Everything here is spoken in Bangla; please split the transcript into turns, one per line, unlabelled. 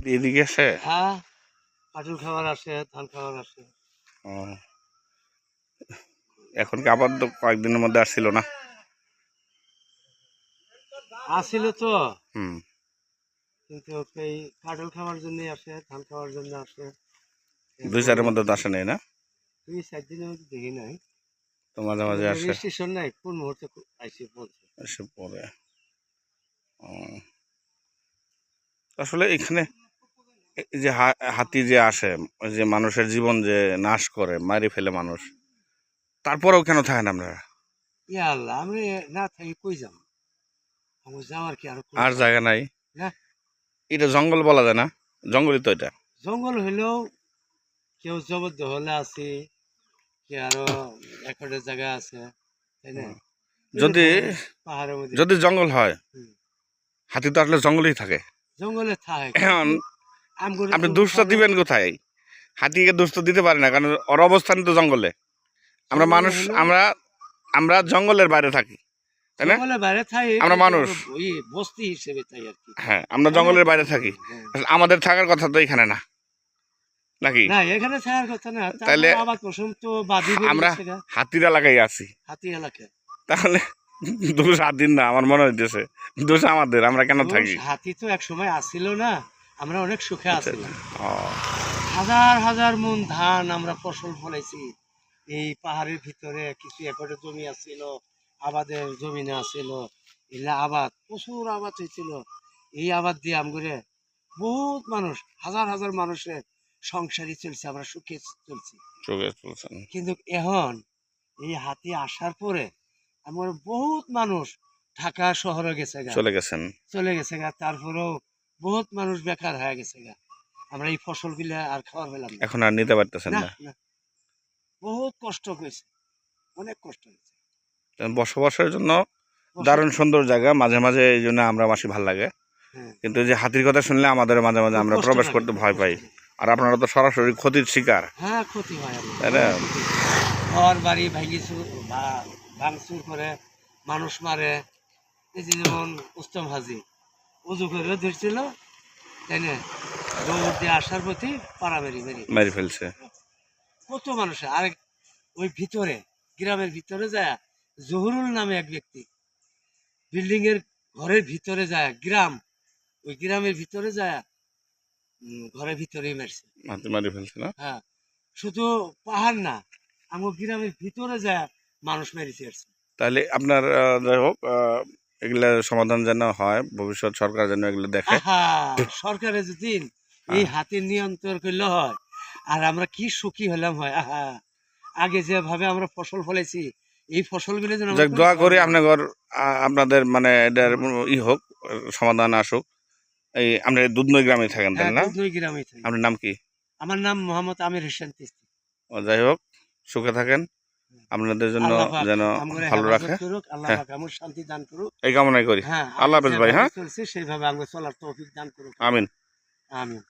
হাতি এদিকে আসে?
হ্যাঁ, কাঁঠাল খাবার আসে, ধান খাবার আসে।
ও, এখন কি আবার তো কয়েকদিনের মধ্যে আসছিল না?
আসছিল তো,
হুম।
কিন্তু এই কাঁঠাল খাওয়ার জন্য আসে, ধান খাওয়ার জন্য আসে।
2-4 মধ্যে তো আসে নাই না?
2-4 দিনের মধ্যে দেখি নাই।
তো মাঝে মাঝে আসে।
রেজিস্ট্রেশন নাই, কোন মুহূর্তে আইসি বলছে।
এসে পরে আসলে এখানে এই যে হাতি যে আসে, ওই যে মানুষের জীবন যে নাশ করে, মারি ফেলে মানুষ, তারপরেও কেন থাকেন আপনারা?
ইয়া আল্লাহ, আমি না থাকি কই যাম? আমার যাওয়ার কি আর কোনো
আর জায়গা নাই?
না।
এটা জঙ্গল বলা যায় না? জঙ্গলই তো এটা।
জঙ্গল হইলেও কেউ জবরদখলে আছে, কি আরো একটা জায়গা আছে, তাই না?
যদি
পাহাড়ের মধ্যে
যদি জঙ্গল হয়,
হুম,
হাতি তো আসলে জঙ্গলেই থাকে।
জঙ্গলে থাকে,
এখন
আমগরে
আপনি
তো
দুষ্ট দিবেন কোথায়? হাতিকে দুষ্ট দিতে পারে না, কারণ ওর অবস্থান তো জঙ্গলে। আমরা
জঙ্গলে
মানুষ,
হলো
আমরা আমরা জঙ্গলের বাইরে থাকি, তাই না?
জঙ্গলের বাইরে থাকে,
আমরা
কিন্তু
মানুষ।
ওই বস্তি হিসেবে তাই আর কি।
হ্যাঁ, আমরা জঙ্গলের বাইরে থাকি।
হ্যাঁ।
আমাদের থাকার কথা তো এখানে না, নাকি?
না, এখানে থাকার কথা না।
তাইলে
তারপর আবার পশম তো বাদি
আমরা
বেরিয়েছে গা,
হাতির এলাকায় আছি,
হাতি এলাকায়।
তাহলে দোষ হাতির না, আমার মনে হইতেছে দোষ আমাদের। আমরা কেন থাকি?
হাতি তো এক সময় আসছিল না, আমরা অনেক সুখে আছিলাম।
ও,
হাজার হাজার মন ধান আমরা ফসল ফলাইছি এই পাহাড়ের ভিতরে। কিছু একরের জমি আছিল, আবাদের জমি না আছিল, এগুলা আবাদ, প্রচুর আবাদ হয়েছিল। এই আবাদ দিয়ে আমগরে বহুত মানুষ, হাজার হাজার মানুষের সংসারই চলছে, আমরা সুখে চলছি।
চোখে চলছেন।
কিন্তু এখন এই হাতি আসার পরে আমার বহুত মানুষ ঢাকা শহরে গেছে গা,
চলে গেছেন।
চলে গেছে গা। তারপরেও বহুত মানুষ বেকার হয়ে গেছে গা। আমরা এই ফসল গুলা আর খাওয়ার পেলাম না।
এখন আর নিতে পারতেছেন
না
না।
না, বহুত কষ্ট হয়েছে, অনেক কষ্ট হয়েছে।
বসবাসের জন্য দারুণ সুন্দর জায়গা, মাঝে মাঝে এই জন্য আমরা মাসি ভাল লাগে।
হ্যাঁ,
কিন্তু এই যে হাতির কথা শুনলে আমাদের মাঝে মাঝে
খুব
আমরা
কষ্ট
প্রবেশ
লাগে,
করতে
খুব
ভয়
কষ্ট
পাই।
লাগে।
আর আপনারা তো সরাসরি ক্ষতির শিকার,
হ্যাঁ, ক্ষতি হয় আমার,
তাই না?
ঘর বাড়ি ভাঙচুর করে, মানুষ মারে। এই যে যেমন উস্তম হাজি উজু করে ধরছিল, তাই না? দৌড় দিয়ে আসার প্রতি পাড়া মেরি মেরি
মেরে ফেলছে।
কত মানুষের। আর ওই ভিতরে, গ্রামের ভিতরে যায় জহুরুল নামে এক ব্যক্তি, বিল্ডিং এর ঘরের ভিতরে যায়, গ্রাম, ওই গ্রামের ভিতরে যায় ঘরের ভিতরেই মারছে।
হাতি মারি ফেলছে না?
হ্যাঁ, শুধু পাহাড় না, আমার গ্রামের ভিতরে যায় মানুষ মেরেছে আসছে।
তাহলে আপনার যাই হোক, এগুলা সমাধান যেন হয়, ভবিষ্যৎ সরকার যেন এগুলো দেখে।
আহা, সরকারে যদি এই হাতির নিয়ন্ত্রণ করলে হয়, আর আমরা কি সুখী হলাম হয়। আহা, আগে যেভাবে আমরা ফসল ফলাইছি, এই ফসলগুলো যেন আমরা
যাক, দোয়া করি আপনাদের আপনাদের মানে এটার হোক, সমাধান আসুক। এই আমরা দুধনই গ্রামে থাকেন, তাই
হ্যাঁ,
না?
দুধনই গ্রামে থাকি।
আপনার নাম কি?
আমার নাম মোহাম্মদ আমির হোসেন তিস্তি।
ও, যাই হোক, সুখে থাকেন, আপনাদের জন্য
আল্লাহ পাক
যেন
আমগরে
ভালো
হেফাজত
রাখে।
করুক, আল্লাহ
হ্যাঁ,
পাক আমগো শান্তি দান করুক।
এই কামনাই করি।
হ্যাঁ,
আল্লাহ
আগে
হাফেজ ভাই।
যেভাবে
হ্যাঁ,
চলছে সেইভাবে আমগো চলার তৌফিক দান করুক।
আমিন।
আমিন।